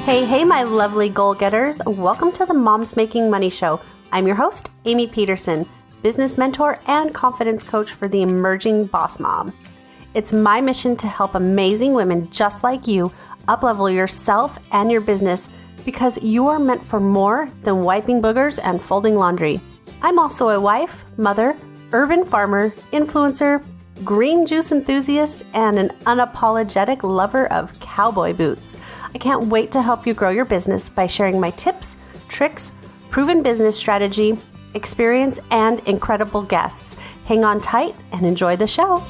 Hey, my lovely goal-getters. Welcome to the Moms Making Money Show. I'm your host, Amie Pederson, business mentor and confidence coach for the emerging boss mom. It's my mission to help amazing women just like you up-level yourself and your business because you are meant for more than wiping boogers and folding laundry. I'm also a wife, mother, urban farmer, influencer, green juice enthusiast, and an unapologetic lover of cowboy boots. I can't wait to help you grow your business by sharing my tips, tricks, proven business strategy, experience, and incredible guests. Hang on tight and enjoy the show.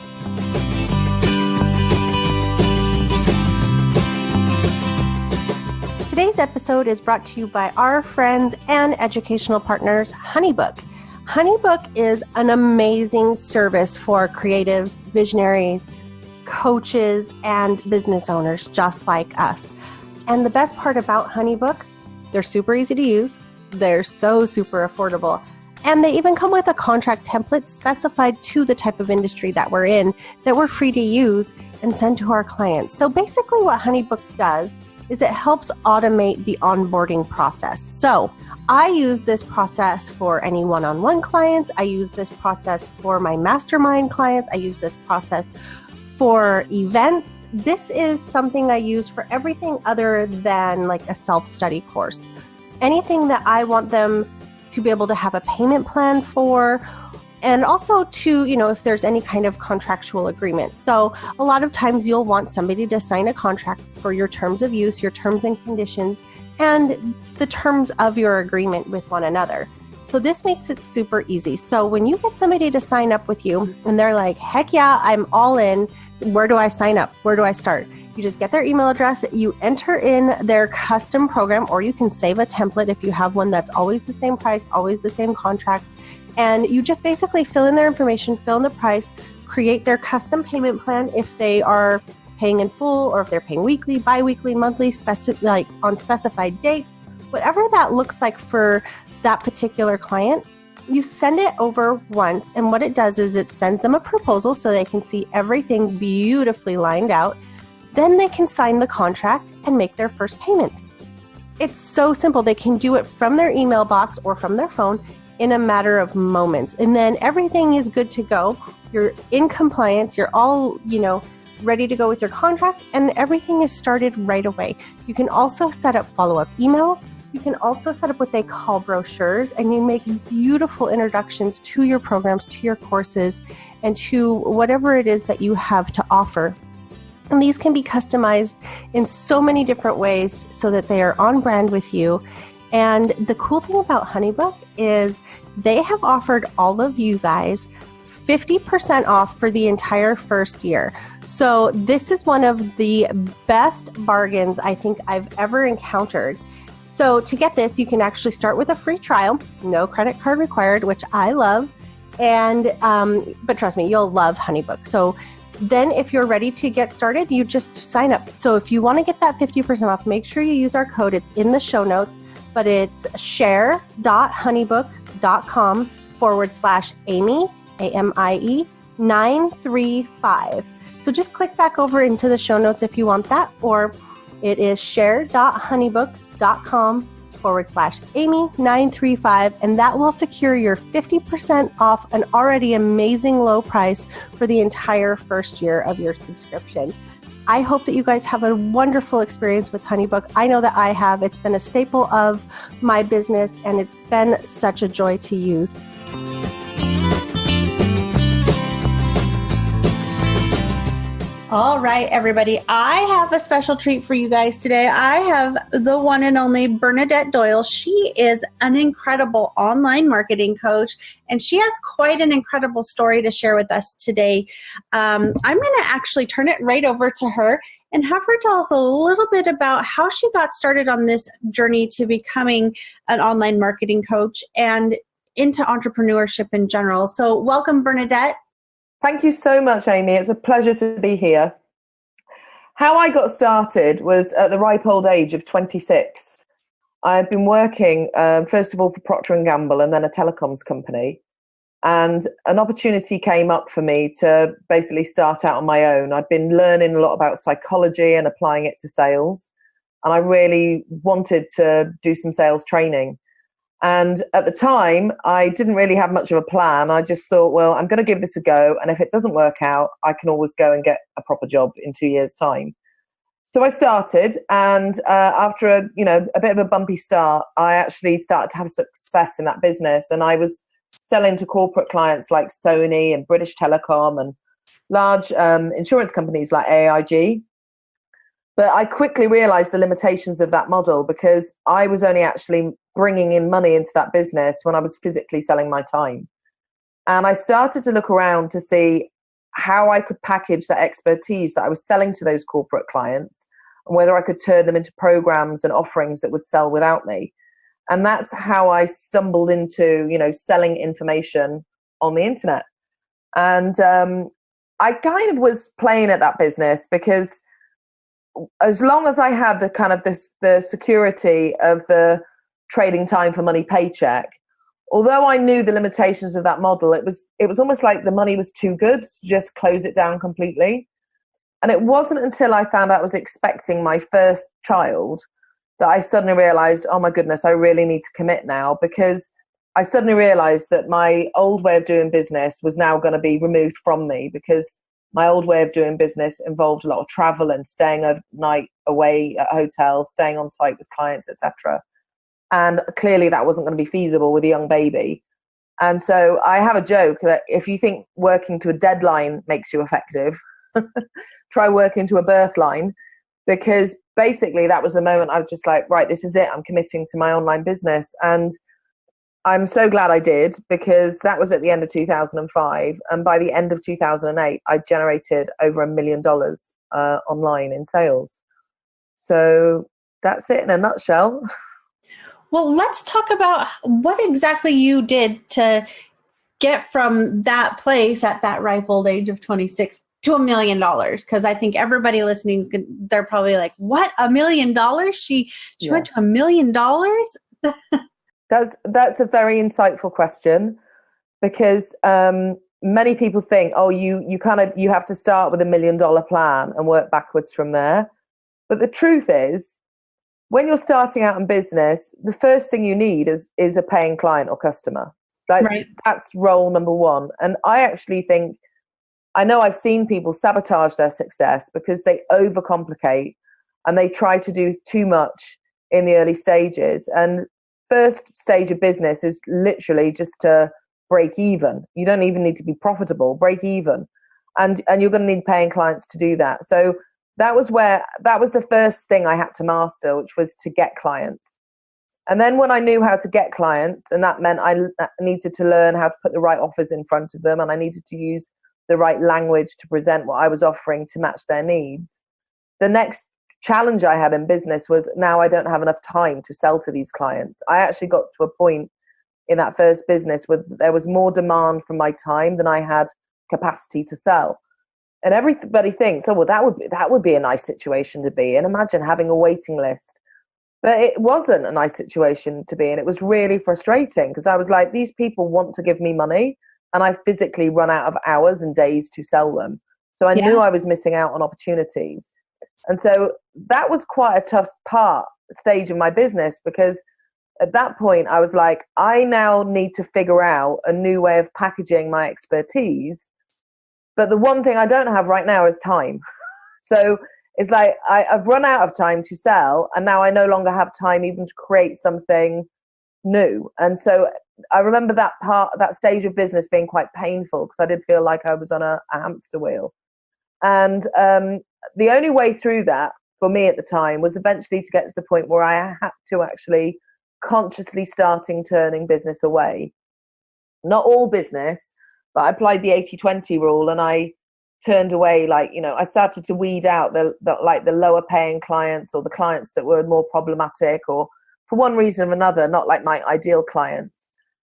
Today's episode is brought to you by our friends and educational partners, HoneyBook. HoneyBook is an amazing service for creatives, visionaries, coaches, and business owners just like us. And the best part about HoneyBook, they're super easy to use, they're so super affordable, and they even come with a contract template specified to the type of industry that we're in that we're free to use and send to our clients. So basically what HoneyBook does is it helps automate the onboarding process. So I use this process for any one-on-one clients. I use this process for my mastermind clients. I use this process for events. This is something I use for everything other than like a self-study course. Anything that I want them to be able to have a payment plan for, and also to, if there's any kind of contractual agreement. So a lot of times you'll want somebody to sign a contract for your terms of use, your terms and conditions, and the terms of your agreement with one another. So this makes it super easy. So when you get somebody to sign up with you and they're like, heck yeah, I'm all in. Where do I sign up? Where do I start? You just get their email address, you enter in their custom program, or you can save a template if you have one that's always the same price, always the same contract. And you just basically fill in their information, fill in the price, create their custom payment plan if they are paying in full or if they're paying weekly, bi-weekly, monthly, like on specified dates, whatever that looks like for that particular client. You send it over once, and what it does is it sends them a proposal so they can see everything beautifully lined out. Then they can sign the contract and make their first payment. It's so simple. They can do it from their email box or from their phone in a matter of moments. And then everything is good to go. You're in compliance. You're all, ready to go with your contract, and everything is started right away. You can also set up follow-up emails. You can also set up what they call brochures, and you make beautiful introductions to your programs, to your courses, and to whatever it is that you have to offer. And these can be customized in so many different ways so that they are on brand with you. And the cool thing about HoneyBook is they have offered all of you guys 50% off for the entire first year. So this is one of the best bargains I think I've ever encountered. So to get this, you can actually start with a free trial, no credit card required, which I love. And but trust me, you'll love HoneyBook. So then if you're ready to get started, you just sign up. So if you want to get that 50% off, make sure you use our code. It's in the show notes, but it's share.honeybook.com/Amie, AMIE 935. So just click back over into the show notes if you want that, or it is share.honeybook.com/Amie 935, and that will secure your 50% off an already amazing low price for the entire first year of your subscription. I hope that you guys have a wonderful experience with HoneyBook. I know that I have. It's been a staple of my business, and it's been such a joy to use. All right, everybody. I have a special treat for you guys today. I have the one and only Bernadette Doyle. She is an incredible online marketing coach, and she has quite an incredible story to share with us today. I'm going to actually turn it right over to her and have her tell us a little bit about how she got started on this journey to becoming an online marketing coach and into entrepreneurship in general. So welcome, Bernadette. Thank you so much, Amie. It's a pleasure to be here. How I got started was at the ripe old age of 26. I had been working, first of all, for Procter & Gamble and then a telecoms company. And an opportunity came up for me to basically start out on my own. I'd been learning a lot about psychology and applying it to sales. and I really wanted to do some sales training. And at the time, I didn't really have much of a plan. I just thought, well, I'm going to give this a go. And if it doesn't work out, I can always go and get a proper job in 2 years' time. So I started, and after a bit of a bumpy start, I actually started to have success in that business. And I was selling to corporate clients like Sony and British Telecom and large insurance companies like AIG. But I quickly realized the limitations of that model, because I was only actually bringing in money into that business when I was physically selling my time. And I started to look around to see how I could package that expertise that I was selling to those corporate clients, and whether I could turn them into programs and offerings that would sell without me. And that's how I stumbled into, selling information on the internet. And I kind of was playing at that business, because as long as I had the security of the trading time for money paycheck, although I knew the limitations of that model, it was almost like the money was too good to just close it down completely. And it wasn't until I found out I was expecting my first child that I suddenly realized, oh my goodness, I really need to commit now, because I suddenly realized that my old way of doing business was now going to be removed from me, because my old way of doing business involved a lot of travel and staying overnight away at hotels, staying on site with clients, etc. And clearly that wasn't going to be feasible with a young baby. And so I have a joke that if you think working to a deadline makes you effective, try working to a birth line, because basically that was the moment I was just like, right, this is it. I'm committing to my online business. And I'm so glad I did, because that was at the end of 2005. And by the end of 2008, I generated over $1 million online in sales. So that's it in a nutshell. Well, let's talk about what exactly you did to get from that place at that ripe old age of 26 to $1 million. Because I think everybody listening, they're probably like, what, $1 million? She went to $1 million? That's a very insightful question, because many people think, oh, you have to start with $1 million plan and work backwards from there. But the truth is, when you're starting out in business, the first thing you need is a paying client or customer. Right. That's role number one. And I actually think, I know I've seen people sabotage their success because they overcomplicate and they try to do too much in the early stages. And first stage of business is literally just to break even. You don't even need to be profitable, break even. And you're going to need paying clients to do that. So that was the first thing I had to master, which was to get clients. And then when I knew how to get clients, and that meant I needed to learn how to put the right offers in front of them, and I needed to use the right language to present what I was offering to match their needs. The next challenge I had in business was, now I don't have enough time to sell to these clients. I actually got to a point in that first business where there was more demand for my time than I had capacity to sell. And everybody thinks, oh, well, that would be a nice situation to be in. Imagine having a waiting list. But it wasn't a nice situation to be in. It was really frustrating, because I was like, these people want to give me money, and I physically run out of hours and days to sell them. So I knew I was missing out on opportunities. And so that was quite a tough stage of my business, because at that point I was like, I now need to figure out a new way of packaging my expertise. But the one thing I don't have right now is time. So it's like I've run out of time to sell, and now I no longer have time even to create something new. And so I remember that stage of business being quite painful, because I did feel like I was on a hamster wheel. And the only way through that for me at the time was eventually to get to the point where I had to actually consciously turning business away. Not all business, but I applied the 80-20 rule, and I turned away, I started to weed out the lower paying clients, or the clients that were more problematic, or for one reason or another, not like my ideal clients.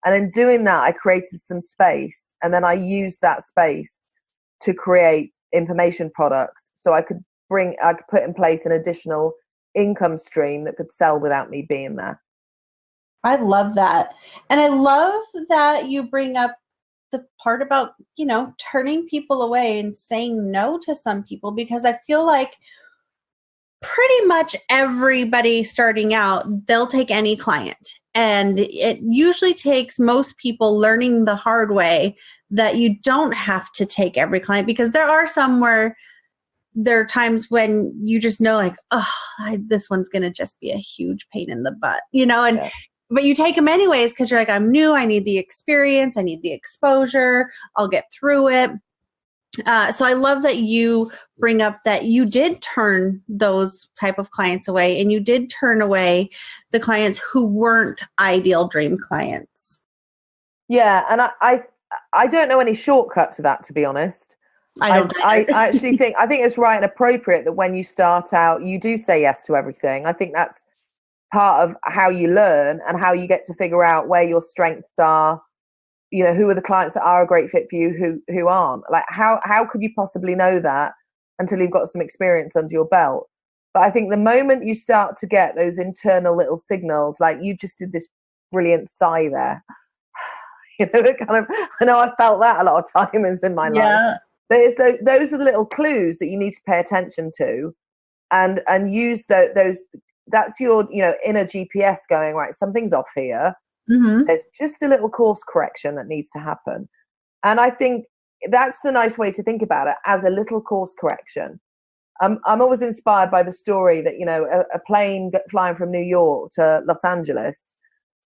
And in doing that, I created some space, and then I used that space to create information products, so I could put in place an additional income stream that could sell without me being there. I love that. And I love that you bring up the part about, turning people away and saying no to some people, because I feel like pretty much everybody starting out, they'll take any client. And it usually takes most people learning the hard way that you don't have to take every client, because there are some where there are times when you just know, like, this one's going to just be a huge pain in the butt, and but you take them anyways because you're like, I'm new, I need the experience, I need the exposure, I'll get through it. So I love that you bring up that you did turn those type of clients away, and you did turn away the clients who weren't ideal dream clients. Yeah, and I don't know any shortcut to that, to be honest. I actually think it's right and appropriate that when you start out, you do say yes to everything. I think that's part of how you learn and how you get to figure out where your strengths are. Who are the clients that are a great fit for you, who aren't. Like, how could you possibly know that until you've got some experience under your belt? But I think the moment you start to get those internal little signals, like you just did this brilliant sigh there, I know I felt that a lot of times in my life. Those are the little clues that you need to pay attention to, and use those. That's your inner GPS going, right, something's off here. Mm-hmm. There's just a little course correction that needs to happen. And I think that's the nice way to think about it, as a little course correction. I'm always inspired by the story that a plane flying from New York to Los Angeles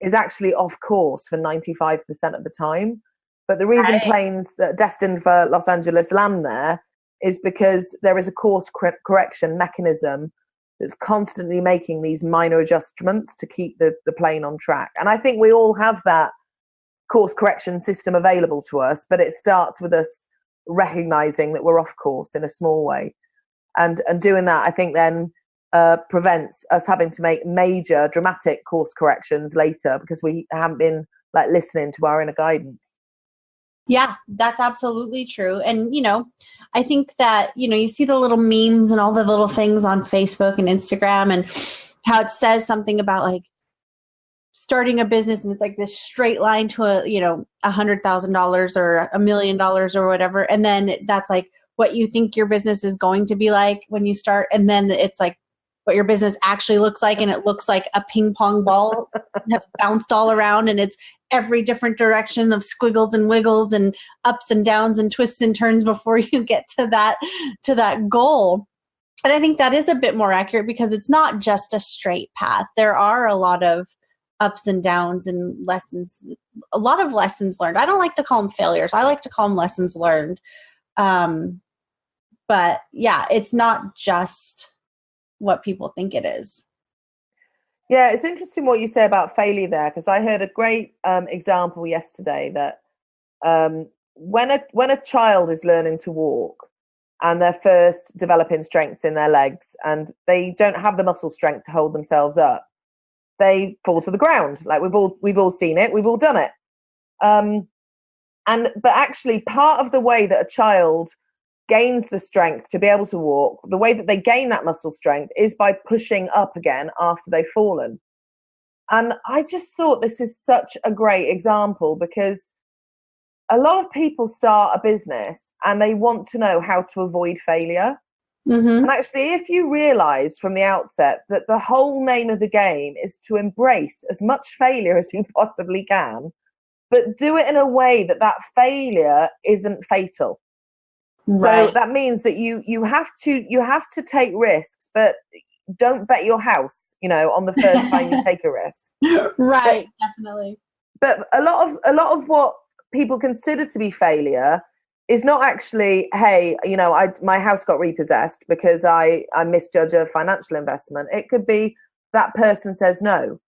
is actually off course for 95% of the time. But the reason planes that are destined for Los Angeles land there is because there is a course correction mechanism that's constantly making these minor adjustments to keep the plane on track. And I think we all have that course correction system available to us, but it starts with us recognizing that we're off course in a small way. And doing that, I think, then prevents us having to make major dramatic course corrections later, because we haven't been listening to our inner guidance. Yeah, that's absolutely true. And, I think that, you see the little memes and all the little things on Facebook and Instagram, and how it says something about starting a business, and it's like this straight line to $100,000 or $1 million or whatever. And then that's like what you think your business is going to be like when you start. And then it's like what your business actually looks like. And it looks like a ping pong ball that's bounced all around, and it's every different direction of squiggles and wiggles and ups and downs and twists and turns before you get to that goal. And I think that is a bit more accurate, because it's not just a straight path. There are a lot of ups and downs and lessons, a lot of lessons learned. I don't like to call them failures. I like to call them lessons learned. But yeah, it's not just what people think it is. Yeah, it's interesting what you say about failure there, because I heard a great example yesterday that when a child is learning to walk and they're first developing strengths in their legs and they don't have the muscle strength to hold themselves up, they fall to the ground. Like we've all seen it, we've all done it. But actually, part of the way that a child gains the strength to be able to walk, the way that they gain that muscle strength is by pushing up again after they've fallen. And I just thought this is such a great example, because a lot of people start a business and they want to know how to avoid failure. Mm-hmm. And actually, if you realize from the outset that the whole name of the game is to embrace as much failure as you possibly can, but do it in a way that failure isn't fatal. Right. So that means that you have to take risks, but don't bet your house, on the first time you take a risk. Right, definitely. But a lot of what people consider to be failure is not actually, hey, my house got repossessed because I misjudge a financial investment. It could be that person says no.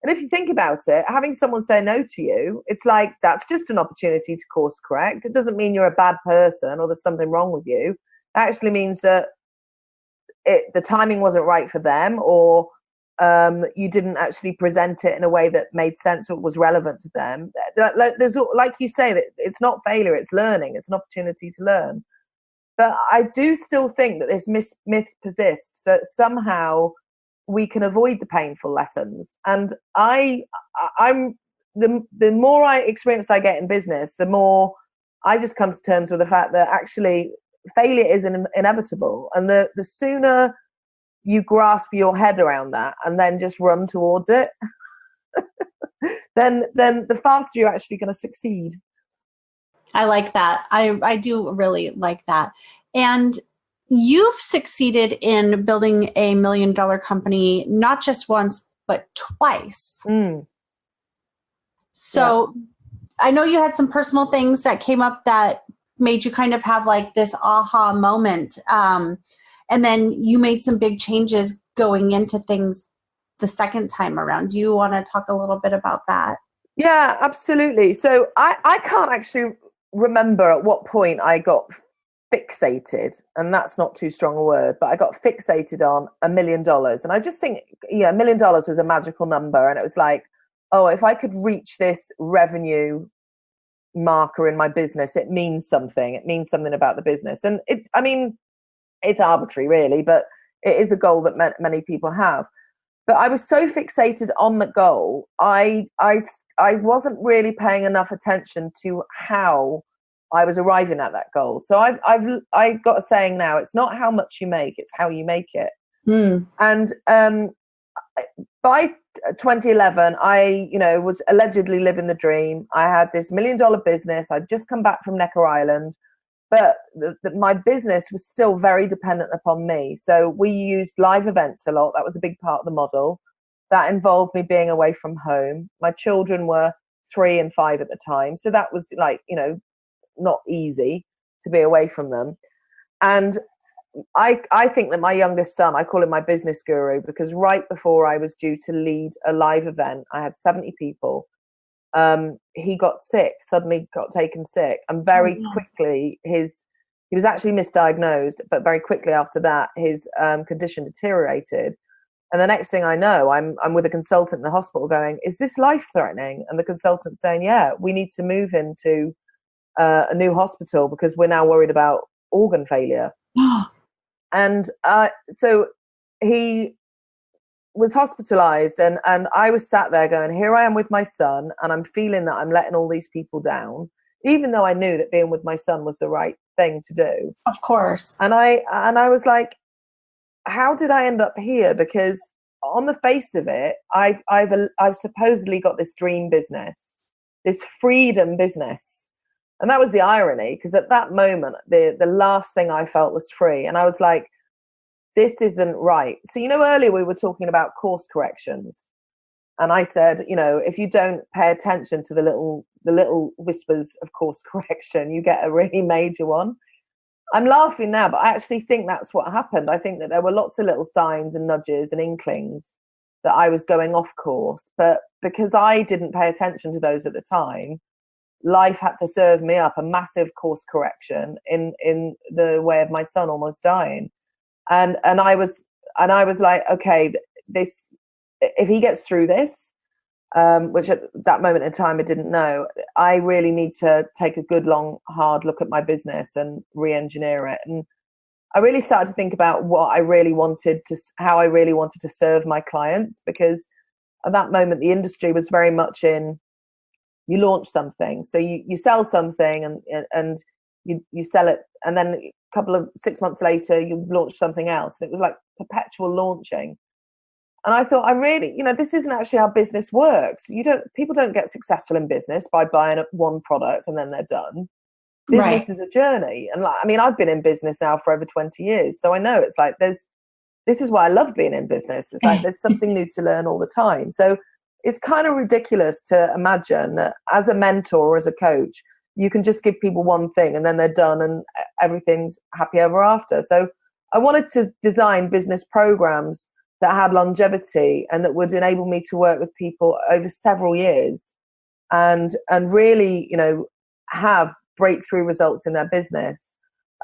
And if you think about it, having someone say no to you, it's like, that's just an opportunity to course correct. It doesn't mean you're a bad person or there's something wrong with you. It actually means that the timing wasn't right for them, or you didn't actually present it in a way that made sense or was relevant to them. There's, like you say, that it's not failure, it's learning. It's an opportunity to learn. But I do still think that this myth persists, that somehow we can avoid the painful lessons. And I'm the more experience I get in business, the more I just come to terms with the fact that actually failure is inevitable. And the sooner you grasp your head around that and then just run towards it, then the faster you're actually going to succeed. I like that. I do really like that. And you've succeeded in building $1 million company, not just once, but twice. So I know you had some personal things that came up that made you kind of have like this aha moment. And then you made some big changes going into things the second time around. Do you want to talk a little bit about that? Yeah, absolutely. So I can't actually remember at what point I got fixated, and that's not too strong a word, but I got fixated on $1 million. And I just think, $1 million was a magical number. And it was like, oh, if I could reach this revenue marker in my business, it means something. It means something about the business. And it's arbitrary really, but it is a goal that many people have. But I was so fixated on the goal, I wasn't really paying enough attention to how I was arriving at that goal. So I've got a saying now: it's not how much you make, it's how you make it. And by 2011, I was allegedly living the dream. I had this $1 million business. I'd just come back from Necker Island, but my business was still very dependent upon me. So we used live events a lot. That was a big part of the model. That involved me being away from home. My children were 3 and 5 at the time. So that was like, not easy to be away from them. And I think that my youngest son, I call him my business guru, because right before I was due to lead a live event, I had 70 people. He got sick, suddenly got taken sick, and very quickly he was actually misdiagnosed, but very quickly after that his condition deteriorated. And the next thing I know, I'm with a consultant in the hospital going, is this life-threatening? And the consultant's saying, yeah, we need to move into a new hospital because we're now worried about organ failure. And so he was hospitalized, and I was sat there going, here I am with my son, and I'm feeling that I'm letting all these people down, even though I knew that being with my son was the right thing to do. Of course. And I was like, how did I end up here? Because on the face of it, I've supposedly got this dream business, this freedom business. And that was the irony, because at that moment, the last thing I felt was free. And I was like, this isn't right. So, earlier we were talking about course corrections. And I said, if you don't pay attention to the little whispers of course correction, you get a really major one. I'm laughing now, but I actually think that's what happened. I think that there were lots of little signs and nudges and inklings that I was going off course. But because I didn't pay attention to those at the time, life had to serve me up a massive course correction in the way of my son almost dying. And I was like, okay, this, if he gets through this, which at that moment in time I didn't know, I really need to take a good, long, hard look at my business and re-engineer it. And I really started to think about how I really wanted to serve my clients, because at that moment the industry was very much in, you launch something, so you sell something and you sell it, and then 6 months later you launch something else. And it was like perpetual launching. And I thought, this isn't actually how business works. People don't get successful in business by buying one product and then they're done. Business is a journey. And I've been in business now for over 20 years. So I know it's like, this is why I love being in business. It's like, there's something new to learn all the time. So it's kind of ridiculous to imagine that as a mentor or as a coach, you can just give people one thing and then they're done and everything's happy ever after. So I wanted to design business programs that had longevity and that would enable me to work with people over several years and really, have breakthrough results in their business,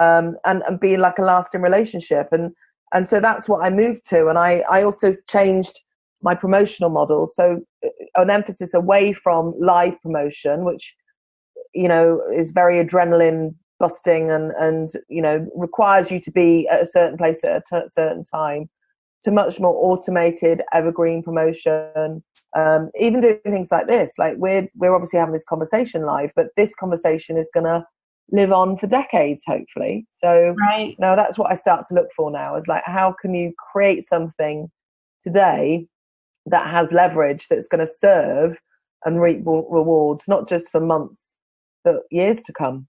and be like a lasting relationship. And so that's what I moved to. And I also changed my promotional model. So an emphasis away from live promotion, which, is very adrenaline busting and requires you to be at a certain place at a certain time, to much more automated evergreen promotion. Even doing things like this, like we're obviously having this conversation live, but this conversation is going to live on for decades, hopefully. So Right. now that's what I start to look for now, is like, how can you create something today that has leverage, that's going to serve and reap rewards, not just for months, but years to come.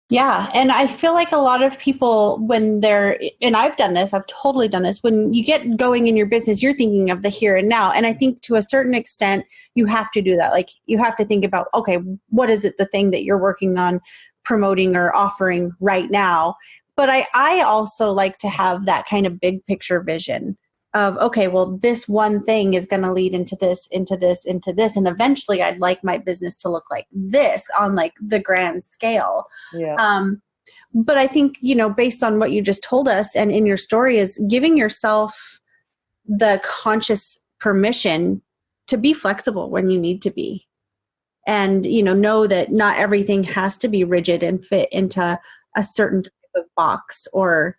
Yeah. And I feel like a lot of people, when they're, and I've done this, I've totally done this, when you get going in your business, you're thinking of the here and now. And I think to a certain extent, you have to do that. Like, you have to think about, okay, what is it, the thing that you're working on promoting or offering right now? But I also like to have that kind of big picture vision of, okay, well, this one thing is going to lead into this, into this, into this. And eventually I'd like my business to look like this on like the grand scale. Yeah. But I think, based on what you just told us and in your story, is giving yourself the conscious permission to be flexible when you need to be. And, know that not everything has to be rigid and fit into a certain type of box or,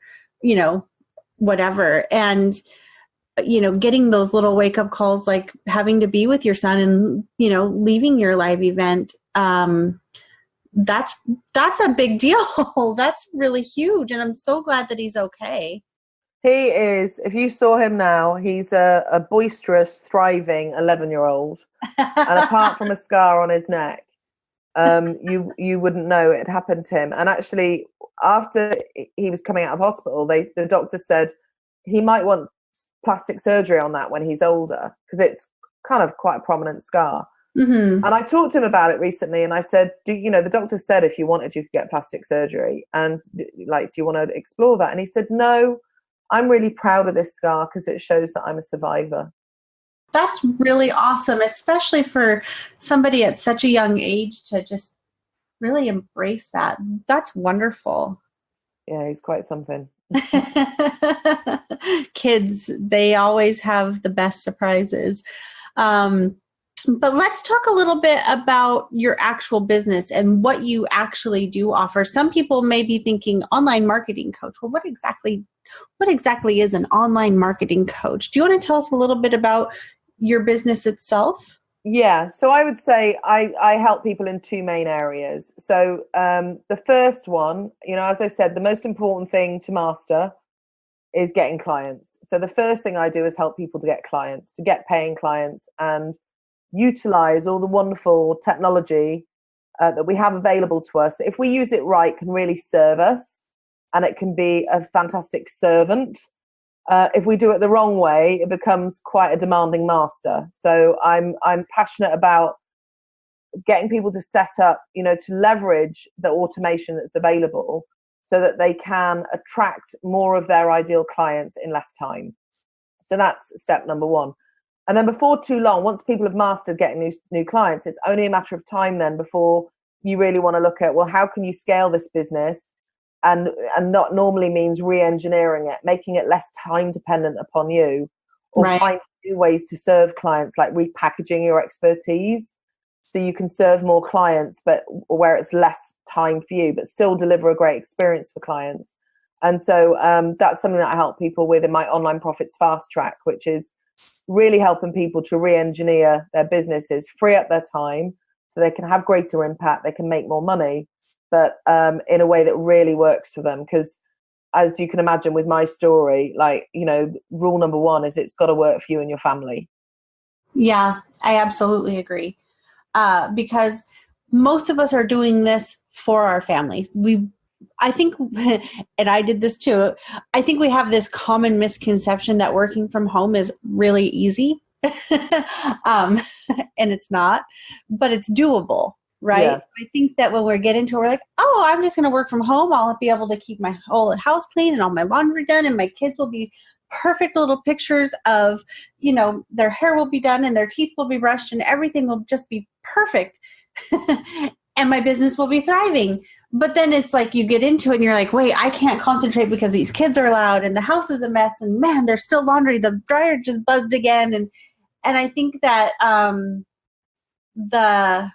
whatever. And, getting those little wake up calls, like having to be with your son and, leaving your live event, that's a big deal. That's really huge. And I'm so glad that he's okay. He is, if you saw him now, he's a boisterous, thriving 11-year-old. And apart from a scar on his neck, you wouldn't know it happened to him. And actually, after he was coming out of hospital, the doctor said he might want plastic surgery on that when he's older, because it's kind of quite a prominent scar. Mm-hmm. And I talked to him about it recently, and I said, the doctor said if you wanted, you could get plastic surgery, and do you want to explore that? And he said, no, I'm really proud of this scar because it shows that I'm a survivor. That's really awesome, especially for somebody at such a young age to just really embrace that. That's wonderful. Yeah, he's quite something. Kids, they always have the best surprises. But let's talk a little bit about your actual business and what you actually do offer. Some people may be thinking online marketing coach. Well, what exactly is an online marketing coach? Do you want to tell us a little bit about your business itself? Yeah, so I would say I help people in two main areas. So the first one, as I said, the most important thing to master is getting clients. So the first thing I do is help people to get clients, to get paying clients, and utilize all the wonderful technology that we have available to us, that if we use it right, can really serve us, and it can be a fantastic servant. If we do it the wrong way, it becomes quite a demanding master. So I'm passionate about getting people to set up, to leverage the automation that's available so that they can attract more of their ideal clients in less time. So that's step number one. And then before too long, once people have mastered getting new clients, it's only a matter of time then before you really want to look at, well, how can you scale this business? And not normally means re-engineering it, making it less time dependent upon you, or Right. finding new ways to serve clients, like repackaging your expertise so you can serve more clients, but where it's less time for you, but still deliver a great experience for clients. And so that's something that I help people with in my Online Profits Fast Track, which is really helping people to re-engineer their businesses, free up their time so they can have greater impact, they can make more money, but in a way that really works for them. Because as you can imagine with my story, rule number one is it's got to work for you and your family. Yeah, I absolutely agree. Because most of us are doing this for our families. I think, and I did this too, I think we have this common misconception that working from home is really easy. And it's not, but it's doable, right? Yeah. So I think that when we get into it, we're like, oh, I'm just going to work from home. I'll be able to keep my whole house clean and all my laundry done, and my kids will be perfect little pictures of, their hair will be done and their teeth will be brushed and everything will just be perfect. And my business will be thriving. But then it's like you get into it and you're like, wait, I can't concentrate because these kids are loud and the house is a mess, and man, there's still laundry. The dryer just buzzed again. And I think that the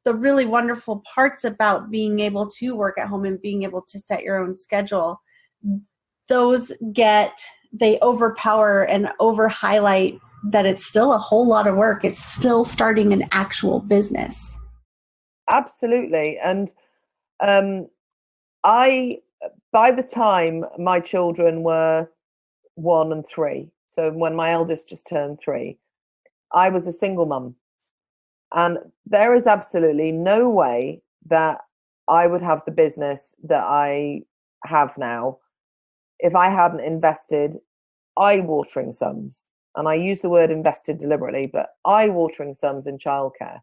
really wonderful parts about being able to work at home and being able to set your own schedule, they overpower and over highlight that it's still a whole lot of work. It's still starting an actual business. absolutely. And by the time my children were 1 and 3, so when my eldest just turned 3, I was a single mum. And there is absolutely no way that I would have the business that I have now if I hadn't invested eye-watering sums. And I use the word invested deliberately, but eye-watering sums in childcare.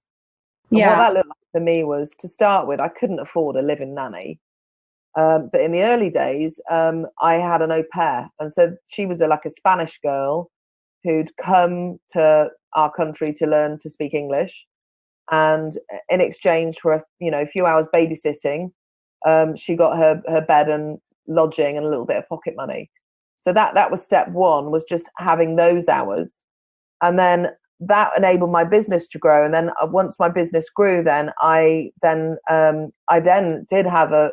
And what that looked like for me was, to start with, I couldn't afford a live-in nanny. But in the early days, I had an au pair. And so she was like a Spanish girl who'd come to our country to learn to speak English. And in exchange for a few hours babysitting, she got her bed and lodging and a little bit of pocket money. So that was step one, was just having those hours. And then that enabled my business to grow. And then once my business grew, then I did have a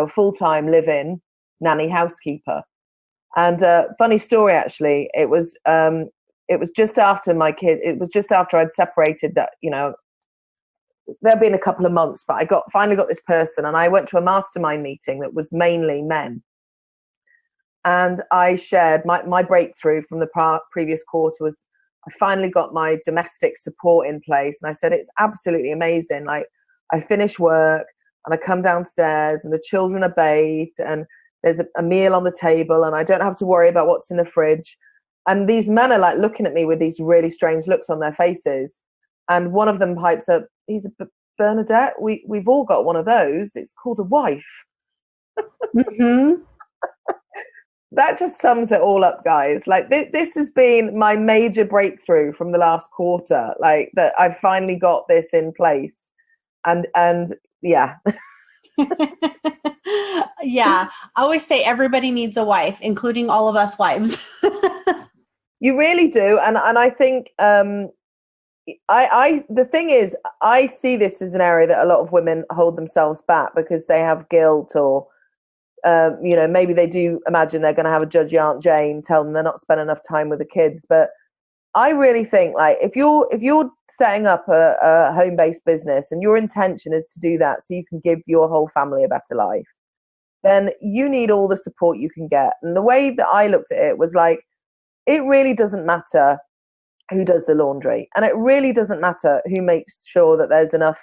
full-time live-in nanny housekeeper. And funny story, actually, it was just after my kid. It was just after I'd separated. That there'd been a couple of months, but I finally got this person, and I went to a mastermind meeting that was mainly men. And I shared my breakthrough from the previous course was, I finally got my domestic support in place. And I said, it's absolutely amazing. Like, I finish work and I come downstairs and the children are bathed and there's a meal on the table and I don't have to worry about what's in the fridge. And these men are like looking at me with these really strange looks on their faces. And one of them pipes up, he's a Bernadette, we've all got one of those. It's called a wife. Mm-hmm. That just sums it all up, guys. Like, this has been my major breakthrough from the last quarter. Like, that I've finally got this in place, and yeah. Yeah, I always say everybody needs a wife, including all of us wives. You really do, and I think the thing is, I see this as an area that a lot of women hold themselves back because they have guilt, or maybe they do imagine they're going to have a judgy Aunt Jane tell them they're not spending enough time with the kids. But I really think, like, if you're setting up a home-based business and your intention is to do that so you can give your whole family a better life, then you need all the support you can get. And the way that I looked at it was like, it really doesn't matter who does the laundry, and it really doesn't matter who makes sure that there's enough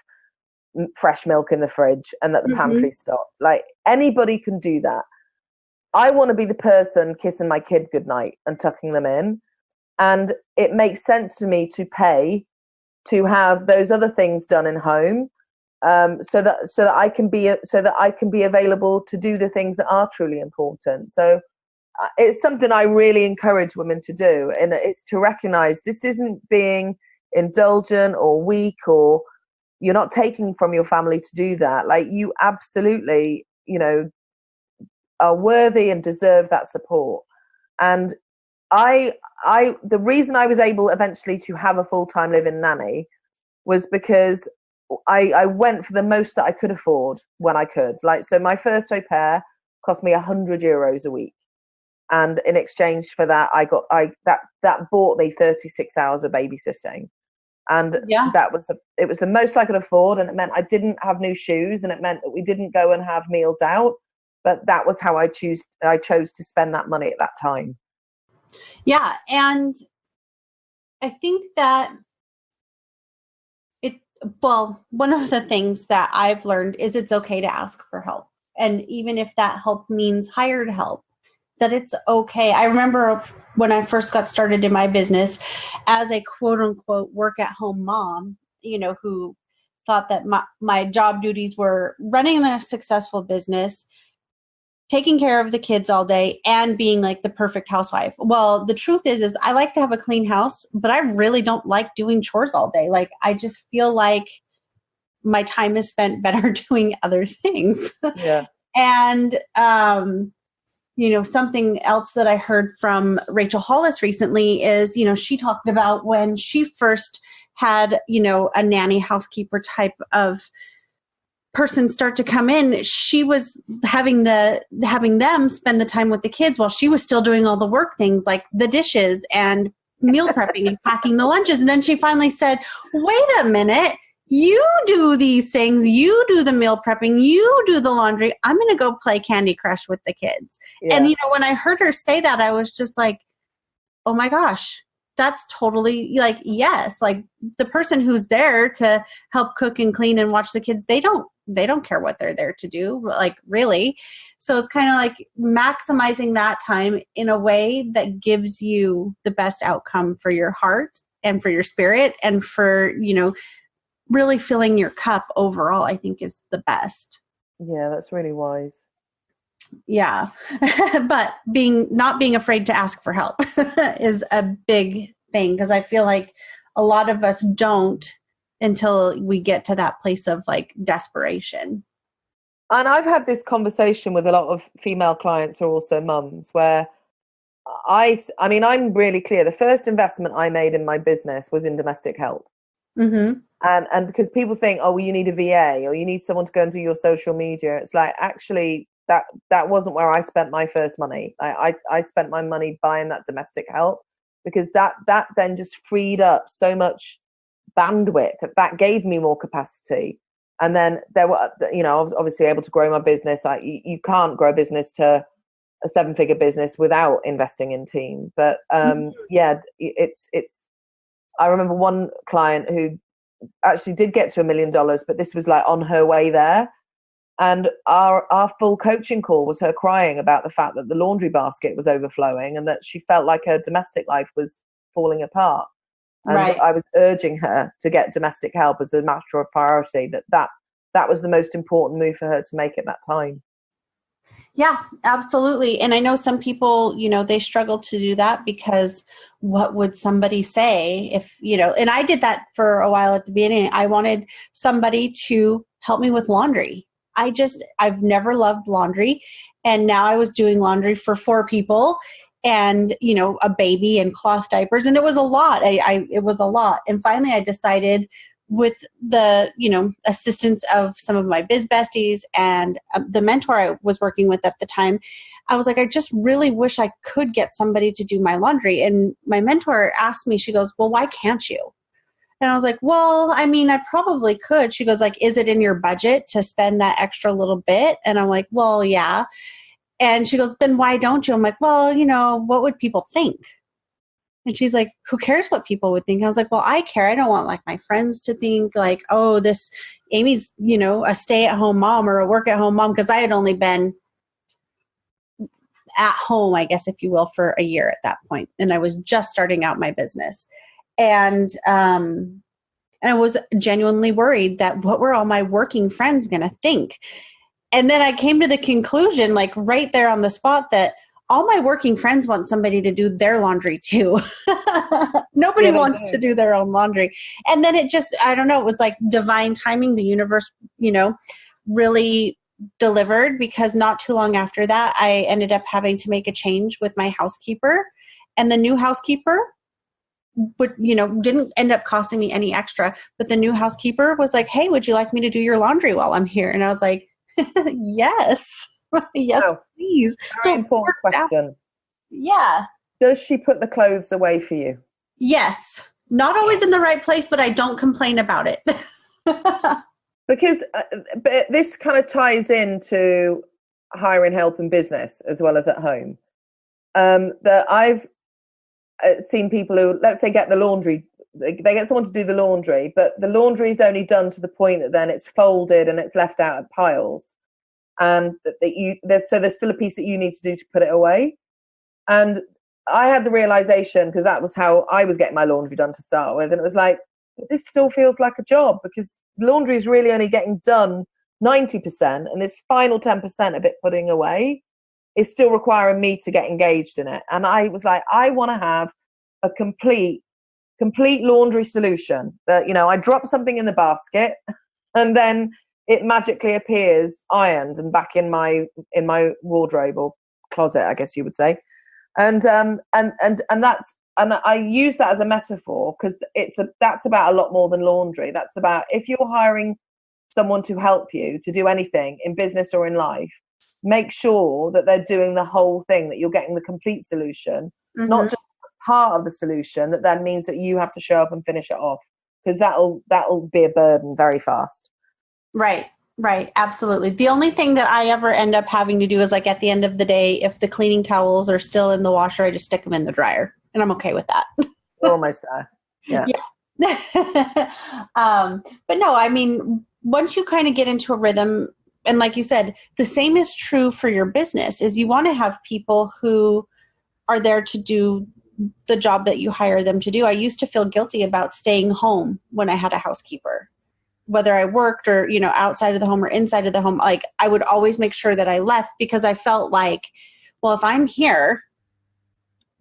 fresh milk in the fridge and that the pantry's stocked. Like, anybody can do that. I want to be the person kissing my kid goodnight and tucking them in, and it makes sense to me to pay to have those other things done in home, so that I can be available to do the things that are truly important. So it's something I really encourage women to do, and it's to recognize this isn't being indulgent or weak, or you're not taking from your family to do that. Like, you absolutely, are worthy and deserve that support. And the reason I was able eventually to have a full-time live-in nanny was because I went for the most that I could afford when I could. Like, so my first au pair cost me €100 a week. And in exchange for that, that bought me 36 hours of babysitting. And it was the most I could afford, and it meant I didn't have new shoes, and it meant that we didn't go and have meals out, but that was how I chose to spend that money at that time. Yeah, and I think that one of the things that I've learned is it's okay to ask for help, and even if that help means hired help, that it's okay. I remember when I first got started in my business as a quote unquote work at home mom, who thought that my job duties were running a successful business, taking care of the kids all day, and being like the perfect housewife. Well, the truth is I like to have a clean house, but I really don't like doing chores all day. Like, I just feel like my time is spent better doing other things. Yeah. And, something else that I heard from Rachel Hollis recently is, she talked about when she first had, a nanny housekeeper type of person start to come in, she was having them spend the time with the kids while she was still doing all the work things like the dishes and meal prepping and packing the lunches. And then she finally said, wait a minute, you do these things, you do the meal prepping, you do the laundry. I'm going to go play Candy Crush with the kids. Yeah. And, when I heard her say that, I was just like, oh my gosh, that's totally like, yes, like the person who's there to help cook and clean and watch the kids, they don't care what they're there to do, like really. So it's kind of like maximizing that time in a way that gives you the best outcome for your heart and for your spirit and for, really filling your cup overall, I think is the best. Yeah, that's really wise. Yeah. But not being afraid to ask for help is a big thing, because I feel like a lot of us don't until we get to that place of like desperation. And I've had this conversation with a lot of female clients who are also mums, where I mean, I'm really clear. The first investment I made in my business was in domestic help. Mm-hmm. And because people think, oh, well, you need a VA or you need someone to go and do your social media. It's like, actually, that wasn't where I spent my first money. I spent my money buying that domestic help, because that then just freed up so much bandwidth that gave me more capacity. And then there were, I was obviously able to grow my business. You can't grow a business to a 7-figure business without investing in team. But yeah, it's. I remember one client who actually did get to $1 million, but this was like on her way there. And our full coaching call was her crying about the fact that the laundry basket was overflowing and that she felt like her domestic life was falling apart. And right. I was urging her to get domestic help as a matter of priority, that was the most important move for her to make at that time. Yeah, absolutely. And I know some people, they struggle to do that because what would somebody say if, and I did that for a while at the beginning. I wanted somebody to help me with laundry. I've never loved laundry. And now I was doing laundry for 4 people and, a baby and cloth diapers. And it was a lot. It was a lot. And finally I decided, with the, assistance of some of my biz besties and the mentor I was working with at the time, I was like, I just really wish I could get somebody to do my laundry. And my mentor asked me, she goes, well, why can't you? And I was like, well, I mean, I probably could. She goes like, is it in your budget to spend that extra little bit? And I'm like, well, yeah. And she goes, then why don't you? I'm like, well, what would people think? And she's like, who cares what people would think? I was like, well, I care. I don't want like my friends to think like, oh, this Amy's, a stay-at-home mom or a work-at-home mom, because I had only been at home, I guess, if you will, for a year at that point. And I was just starting out my business. And I was genuinely worried that what were all my working friends going to think? And then I came to the conclusion, like right there on the spot, that all my working friends want somebody to do their laundry too. Nobody wants to do their own laundry. And then it just, I don't know, it was like divine timing. The universe, really delivered, because not too long after that, I ended up having to make a change with my housekeeper. And the new housekeeper didn't end up costing me any extra. But the new housekeeper was like, hey, would you like me to do your laundry while I'm here? And I was like, yes. Yes, please. Very important question. Yeah. Does she put the clothes away for you? Yes. Not always in the right place, but I don't complain about it. Because but this kind of ties into hiring help in business as well as at home. That I've seen people who, let's say, get the laundry. They get someone to do the laundry, but the laundry is only done to the point that then it's folded and it's left out at piles. And there's still a piece that you need to do to put it away. And I had the realization, because that was how I was getting my laundry done to start with, and it was like, this still feels like a job, because laundry is really only getting done 90%, and this final 10% of it putting away is still requiring me to get engaged in it. And I was like, I want to have a complete laundry solution that, I drop something in the basket and then it magically appears ironed and back in my wardrobe or closet, I guess you would say. And I use that as a metaphor, because that's about a lot more than laundry. That's about, if you're hiring someone to help you to do anything in business or in life, make sure that they're doing the whole thing, that you're getting the complete solution, not just part of the solution that then means that you have to show up and finish it off. because that'll be a burden very fast. Right. Absolutely. The only thing that I ever end up having to do is like at the end of the day, if the cleaning towels are still in the washer, I just stick them in the dryer and I'm okay with that. We're almost there. Yeah. But no, I mean, once you kind of get into a rhythm, and like you said, the same is true for your business, is you want to have people who are there to do the job that you hire them to do. I used to feel guilty about staying home when I had a housekeeper, whether I worked or, outside of the home or inside of the home. Like I would always make sure that I left because I felt like, well, if I'm here,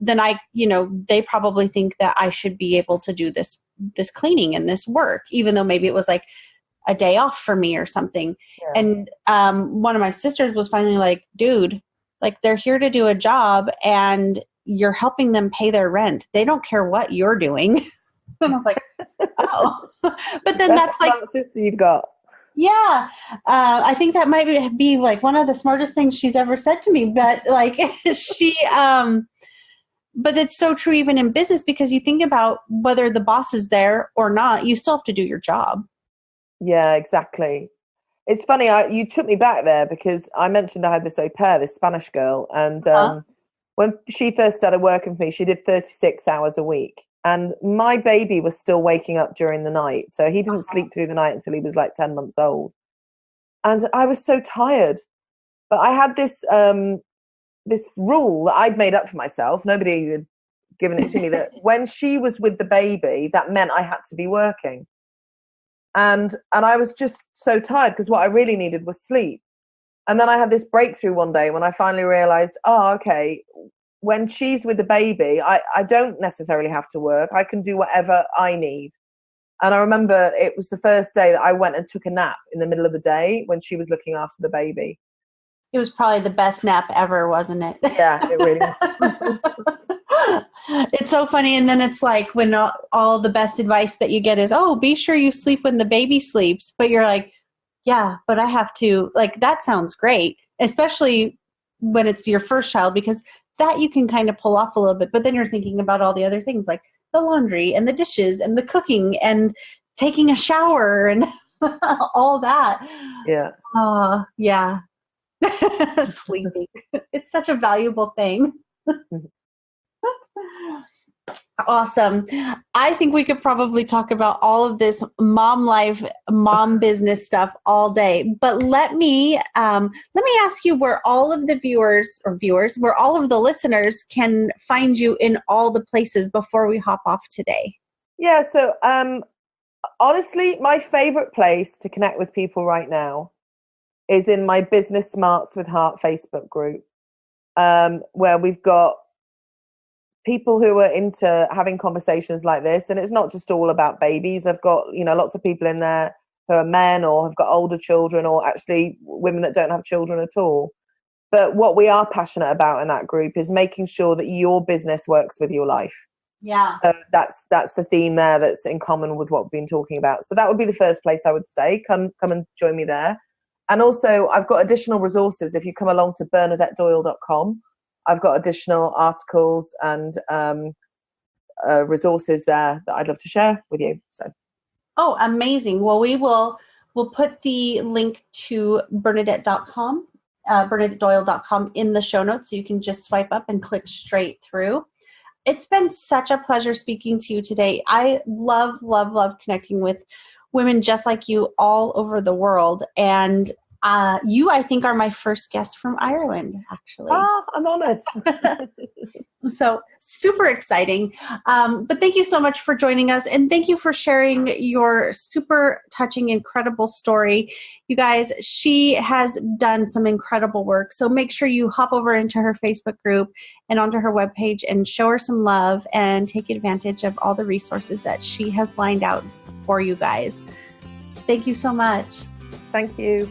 then they probably think that I should be able to do this cleaning and this work, even though maybe it was like a day off for me or something. Yeah. And one of my sisters was finally like, dude, like they're here to do a job and you're helping them pay their rent. They don't care what you're doing. And I was like, oh, but then that's like the sister you've got. Yeah. I think that might be like one of the smartest things she's ever said to me, but like but it's so true even in business, because you think about whether the boss is there or not, you still have to do your job. Yeah, exactly. It's funny, you took me back there because I mentioned I had this au pair, this Spanish girl, and when she first started working for me, she did 36 hours a week. And my baby was still waking up during the night. So he didn't sleep through the night until he was like 10 months old. And I was so tired. But I had this rule that I'd made up for myself. Nobody had given it to me, that when she was with the baby, that meant I had to be working. And I was just so tired because what I really needed was sleep. And then I had this breakthrough one day when I finally realized, okay, when she's with the baby, I don't necessarily have to work. I can do whatever I need. And I remember it was the first day that I went and took a nap in the middle of the day when she was looking after the baby. It was probably the best nap ever, wasn't it? Yeah, it really was. It's so funny. And then it's like when all the best advice that you get is, oh, be sure you sleep when the baby sleeps. But you're like, yeah, but I have to, like, that sounds great, especially when it's your first child, because that you can kind of pull off a little bit. But then you're thinking about all the other things like the laundry and the dishes and the cooking and taking a shower and all that. Yeah. Yeah. Sleeping. It's such a valuable thing. Awesome. I think we could probably talk about all of this mom life, mom business stuff all day. But let me ask you where all of the where all of the listeners can find you in all the places before we hop off today. Yeah. So honestly, my favorite place to connect with people right now is in my Business Smarts with Heart Facebook group, where we've got people who are into having conversations like this. And it's not just all about babies. I've got, lots of people in there who are men or have got older children, or actually women that don't have children at all. But what we are passionate about in that group is making sure that your business works with your life. Yeah. So that's the theme there that's in common with what we've been talking about. So that would be the first place I would say. Come and join me there. And also I've got additional resources. If you come along to bernadettedoyle.com, I've got additional articles and resources there that I'd love to share with you. So, oh, amazing! Well, we'll put the link to Bernadette.com, BernadetteDoyle.com in the show notes, so you can just swipe up and click straight through. It's been such a pleasure speaking to you today. I love connecting with women just like you all over the world, and you, I think, are my first guest from Ireland, actually. Oh, I'm honored. So super exciting. But thank you so much for joining us. And thank you for sharing your super touching, incredible story. You guys, she has done some incredible work. So make sure you hop over into her Facebook group and onto her webpage and show her some love and take advantage of all the resources that she has lined out for you guys. Thank you so much. Thank you.